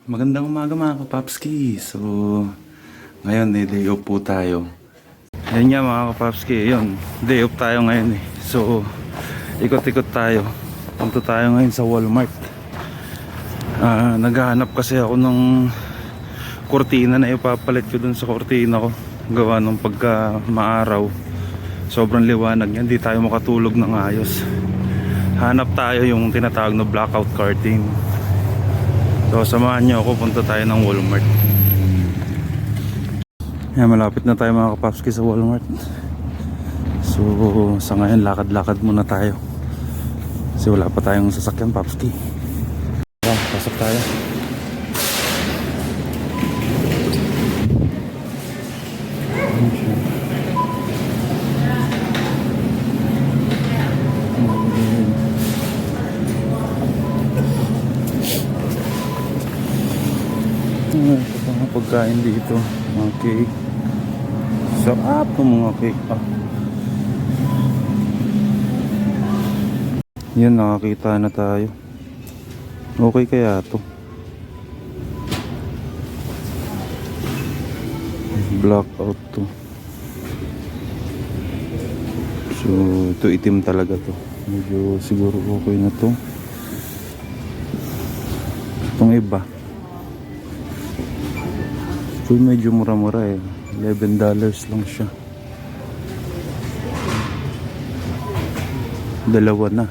Magandang umaga mga kapapski. So, ngayon day off po tayo. Ayun nga mga kapapski, yun, day off tayo ngayon eh. So, ikot-ikot tayo. Punta tayo ngayon sa Walmart. Naghahanap kasi ako ng kurtina na ipapalit ko dun sa kurtina ko. Gawa ng pagka maaraw. Sobrang liwanag yan, hindi tayo makatulog ng ayos. Hanap tayo yung tinatawag na blackout curtain. So samahan niyo ako, punta tayo ng Walmart. Yan, malapit na tayo mga kapapski sa Walmart. So sa ngayon lakad-lakad muna tayo. Kasi wala pa tayong sasakyan papski. Pasok tayo. Ito pa mga pagkain dito, mga cake. Sarap ng mga cake pa. Yan, nakakita na tayo. Okay kaya to? Blackout to. So ito itim talaga to. Medyo siguro okay na to. Itong iba ito medyo mura-mura eh, $11 lang siya. Dalawa na,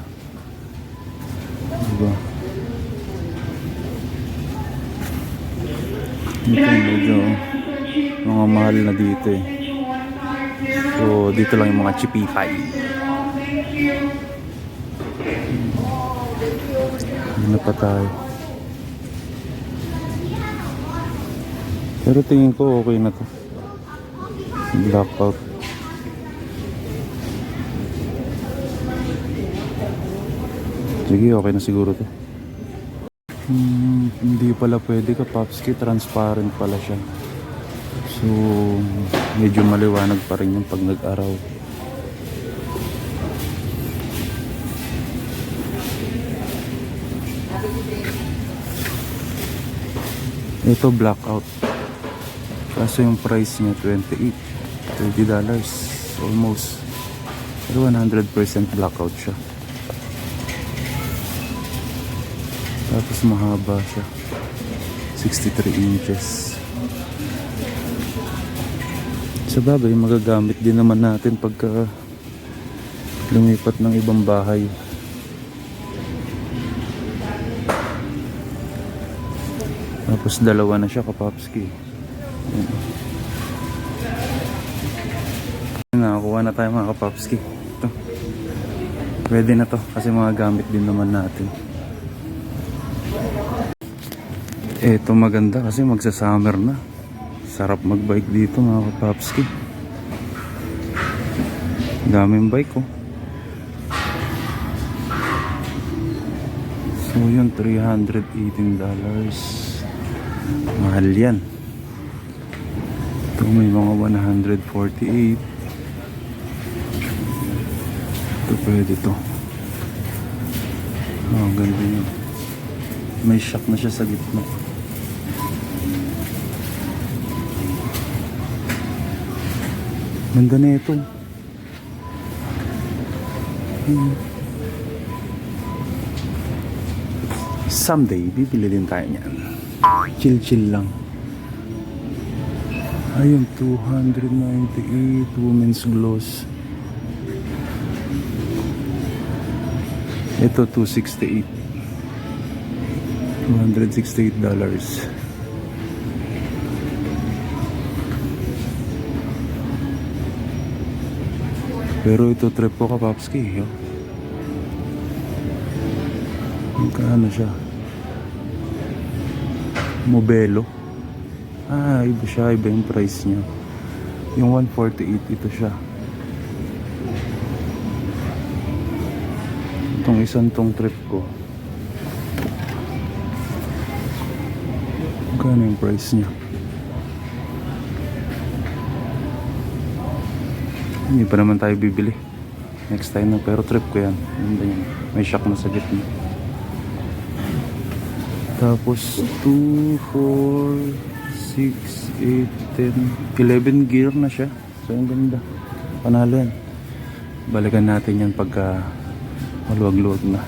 diba? Ito medyo mga mahal na dito eh. So dito lang yung mga chipipay. Ano pa tayo? Pero tingin ko okay na to. Blackout. Sige, okay na siguro to. Hindi pala pwede ka papski, transparent pala siya. So medyo maliwanag pa rin yung pag nag-araw. Ito blackout. Kaso yung price niya $28, $30 almost. Pero 100% blackout siya. Tapos mahaba siya, 63 inches. Sa bagay magagamit din naman natin pagka lumipat ng ibang bahay. Tapos dalawa na siya kapapski. Nakakuha na tayo mga kapapski. Ito, pwede na to kasi mga gamit din naman natin. Ito maganda kasi magsa-summer na. Sarap magbike dito mga kapapski. Daming bike oh. So yun, $318. Mahal yan. Ito may mga 148. Ito pwede to. Oh, ganda yun. May shock na siya sa gitna. Ganda na ito. Someday bibili din tayo niyan. Chill lang. Ayun, 298 women's gloss. Ito $268. $268. Pero ito trip ko kapapski. Magkano siya? Mobelo. Iba siya, iba yung price niya. Yung 148 ito siya. Itong isang tong trip ko. Magkano yung price niya? Hindi pa naman tayo bibili. Next time na, pero trip ko yan. May shock na sa gitna. Tapos 2, 4, 6, 8, 10, 11 gear na siya. So ang ganda. Panalo yan. Balikan natin yan pagka maluwag-luwag na.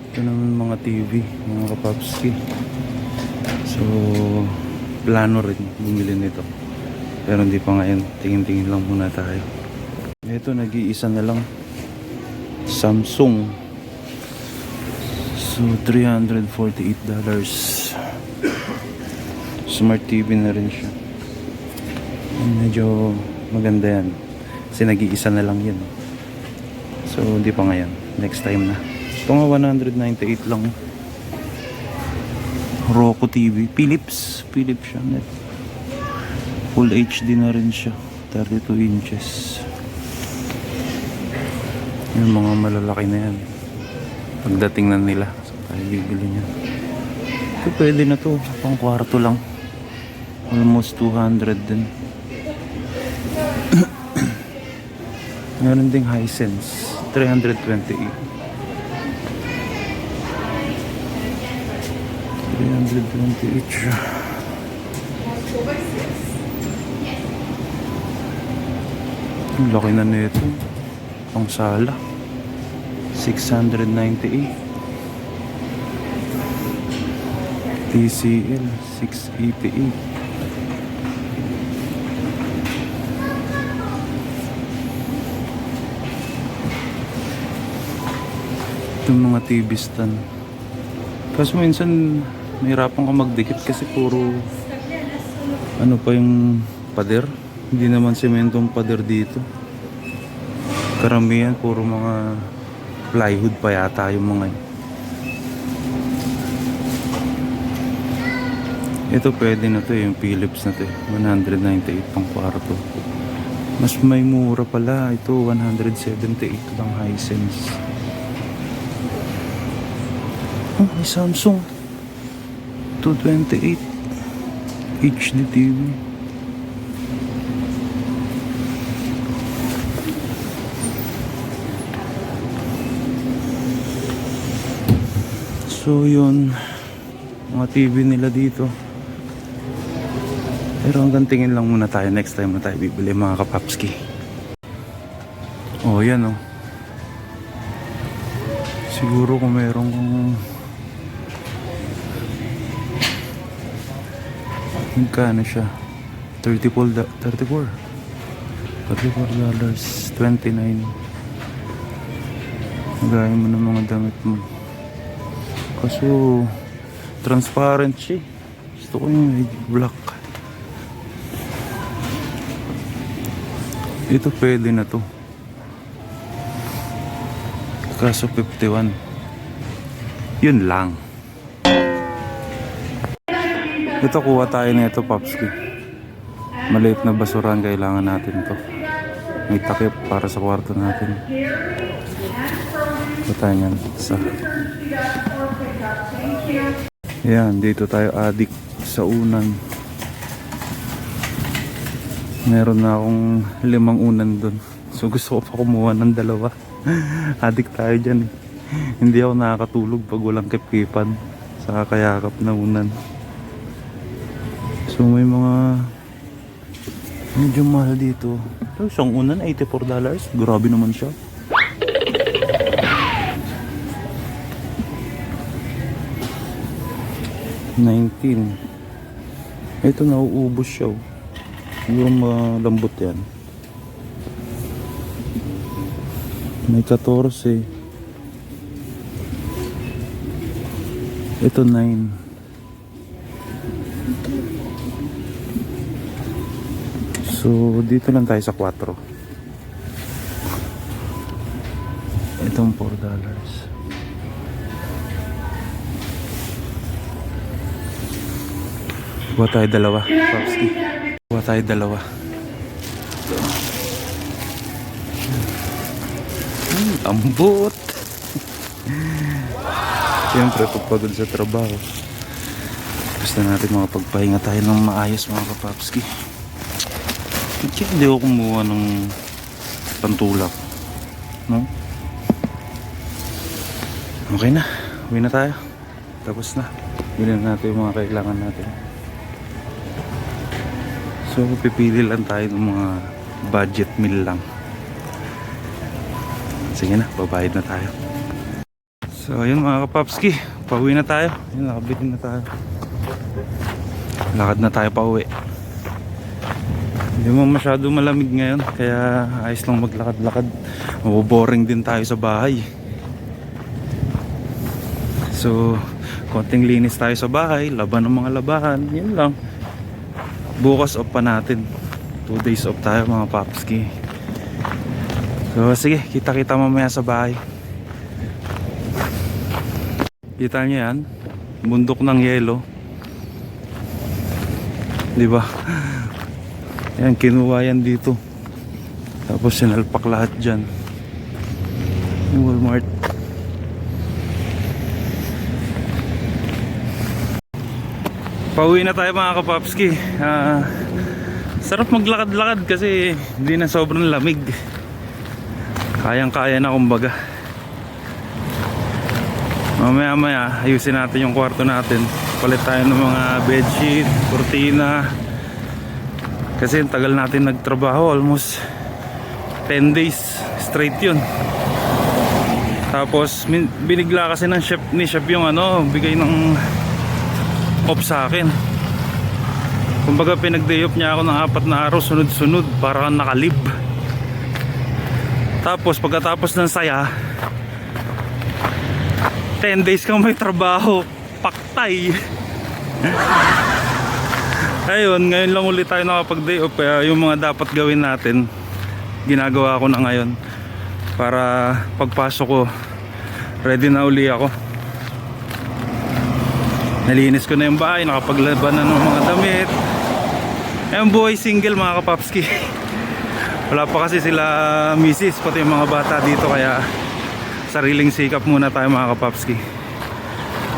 Ito naman mga TV, mga kapapski. So plano rin bumili nito. Pero hindi pa ngayon. Tingin-tingin lang muna tayo. Ito nag-iisa na lang. Samsung. So $348. Smart TV na rin siya. Medyo maganda yan. Kasi nag-iisa na lang yun. So hindi pa ngayon. Next time na. Ito nga 198 lang. Roku TV. Philips siya. Full HD na rin siya. 32 inches. Yung mga malalaki na yan. Pagdating na nila, so tayo bibili niya. Ito pwede na to. Pang kwarto lang. Almost 200 din. Meron ding Hisense. 328 siya. Ang laki na nito. Pang sala. 698. TCL 688. Itong mga TV stand. Kasi minsan mahirapan ka magdikit kasi puro ano pa yung pader. Hindi naman sementong pader dito. Karamihan puro mga plywood pa yata yung mga yun. Ito pwede na to yung Philips na to 198 pang kwarto. Mas may mura pala. Ito 178 lang Hisense. Oh, may Samsung 228 HD TV. So yun, mga TV nila dito. Pero hanggang tingin lang muna tayo. Next time na tayo bibili mga kapapski. Oh yan oh. Siguro kung meron kong magkano siya, $34 $29. Gaya mo ng mga damit mo. Kaso transparent siya. Gusto ko yung black. Ito pwede na to. Kaso 51. Yun lang. Ito kuha tayo na ito, Popski. Maliit na basurahan, kailangan natin to. May takip para sa kwarto natin. Ito tayo yan. Yan, dito tayo adik sa unan. Meron na akong 5 unan dun. So gusto ko pa kumuha ng 2. Adik tayo dyan. Hindi ako nakakatulog pag walang kip-kipan sa kayakap na unan. So may mga medyo mahal dito. So, isang unan $84. Grabe naman siya. $19. Ito nauubos siya. Yung malambot yan. May 14. Ito 9. So dito lang tayo sa 4. Itong $4. Kuha tayo 2, Popski. Kuha tayo 2. Ambot. Siyempre pagpagod sa trabaho, gusto natin makapagpahinga tayo ng maayos mga kapapski. Hindi ako kumuha ng pantulak, no? Okay na, uwi na tayo. tapos na. Bilhin natin yung mga kailangan natin. So pipili lang tayo ng mga budget meal lang. Sige na, babayad na tayo. So ayun mga kapapski, pauwi na tayo. Ayun, nakabili na tayo. Lakad na tayo pauwi. Hindi mo masyado malamig ngayon, kaya ayos lang maglakad-lakad. Maboboring din tayo sa bahay. So konting linis tayo sa bahay, laban ng mga labahan, yun lang. Bukas off pa natin. 2 days off tayo mga papski. So sige, kita-kita mamaya sa bahay. Kita nyo yan, bundok ng yelo, di ba? Yan, kinuha yan dito, tapos sinalpak lahat dyan. Yung Walmart. Pauwi na tayo mga kapapski. Sarap maglakad-lakad kasi hindi na sobrang lamig. Kayang-kaya na kumbaga. Mamaya-maya ayusin natin yung kwarto natin. Palit tayo ng mga bedsheet, kurtina. Kasi tagal natin nagtrabaho, almost 10 days straight yun. Tapos binigla kasi ng chef, ni chef yung bigay ng off sa akin. Kumbaga pinag-day off niya ako ng 4 na araw sunod-sunod para nakalib. Tapos pagkatapos ng saya, 10 days kang may trabaho, paktay. Ayun, ngayon lang ulit tayo nakapag-day off. Yung mga dapat gawin natin, ginagawa ko na ngayon. Para pagpasok ko, ready na uli ako. Nalinis ko na yung bahay, nakapaglaban na ng mga damit. Ayun, buhay single mga kapapski. Wala pa kasi sila misis, pati yung mga bata dito, kaya sariling sikap muna tayo mga kapapski.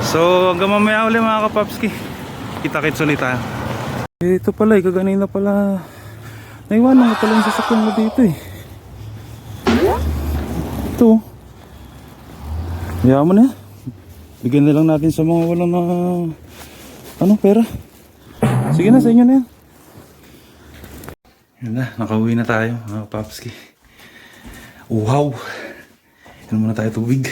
So hanggang mamaya ulit mga kapapski, kita-kits ulit tayo. Ito pala kaganina pala naiwanan ko pala yung sasakyan mo dito Ito hayaan mo na, bigyan na lang natin sa mga walang na pera. Sige na, sa inyo na yan. Yun na, nakauwi na tayo mga kapapski. Wow, yan muna tayo tubig.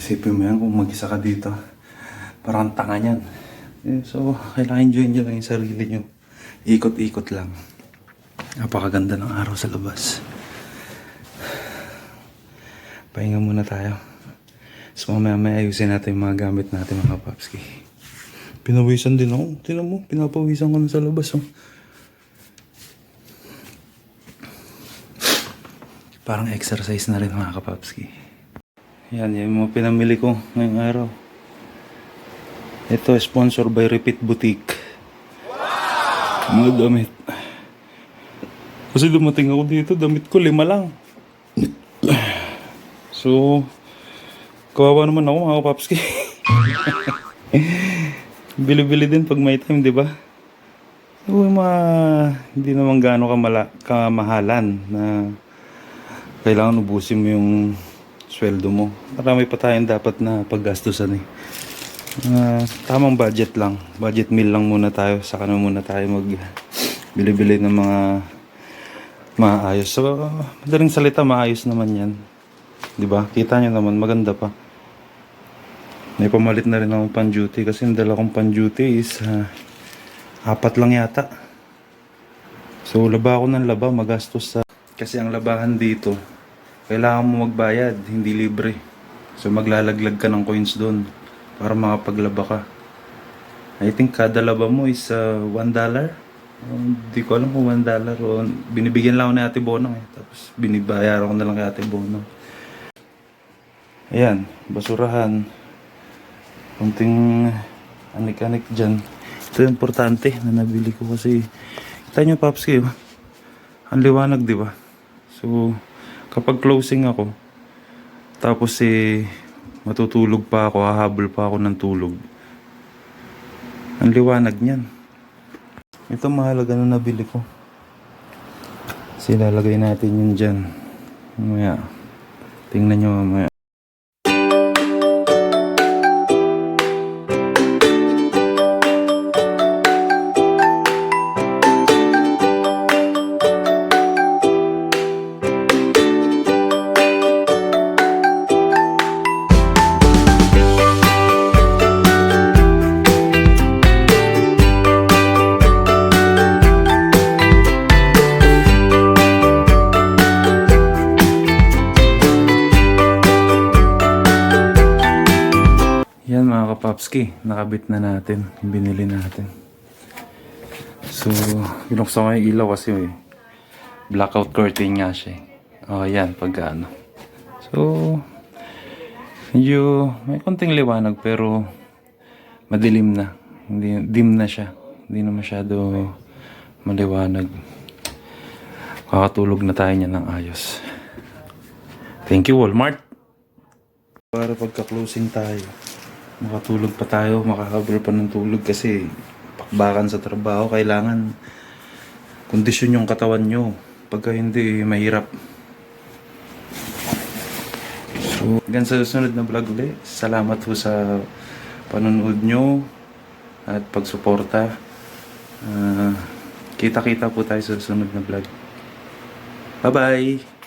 Isipin mo yan kung mag-isa ka dito, parang tanga niyan. So kailangan enjoy lang yung sarili nyo. Ikot-ikot lang. Napakaganda ng araw sa labas. Pahinga muna tayo. So mamaya ayusin natin yung mga gamit natin mga papski. Pinawisan din ako. Tingnan mo, pinapawisan ko na sa labas Parang exercise na rin mga kapapski. Yan, yung mga pinamili ko ngayong araw. Ito, sponsor by Repeat Boutique. Mga damit. Kasi dumating ako dito, damit ko 5 lang. So kawawa naman ako mga kapapski. Bili-bili din pag may time, di ba? So hindi naman gaano kamahalan na kailangan ubusin mo yung sweldo mo. Marami pa tayong dapat na paggastusan tamang budget lang. Budget meal lang muna tayo. Saka na muna tayo bili-bili ng mga maayos. So, madaling salita, maayos naman yan. Diba? Kita nyo naman, maganda pa. May pamalit na rin akong pan-duty kasi yung dala kong pan-duty is 4 lang yata. So, laba ako ng laba, magastos sa... Kasi ang labahan dito, kailangan mo magbayad, hindi libre. So, maglalaglag ka ng coins doon para makapaglaba ka. I think kada laba mo is $1. Hindi ko alam kung $1 o binibigyan lang ako ni Ate Bonong Tapos binibayaran ko na lang kay Ate Bonong. Ayan, basurahan. Kunting anik-anik dyan. Ito yung importante na nabili ko kasi kita nyo Papski, ang liwanag, di ba? So kapag closing ako, tapos Matutulog pa ako, hahabol pa ako ng tulog. Ang liwanag niyan. Ito mahalaga na nabili ko. Kasi lalagay natin yun dyan. Mamaya. Tingnan nyo mamaya. Yan mga kapapski, nakabit na natin yung binili natin. So, binuksan ko yung ilaw kasi blackout curtain nga siya. Oh, yan, pagkaano. So, medyo may konting liwanag pero madilim na. Hindi, dim na siya. Hindi na masyado maliwanag. Kakatulog na tayo niyan ng ayos. Thank you, Walmart. Para pagka-closing tayo. Makatulog pa tayo, makakabal pa ng tulog kasi pakbakan sa trabaho, kailangan kondisyon yung katawan nyo. Pagka hindi, mahirap. So, hanggang sa susunod na vlog ulit. Salamat po sa panonood nyo at pagsuporta. Kita-kita po tayo sa susunod na vlog. Bye-bye!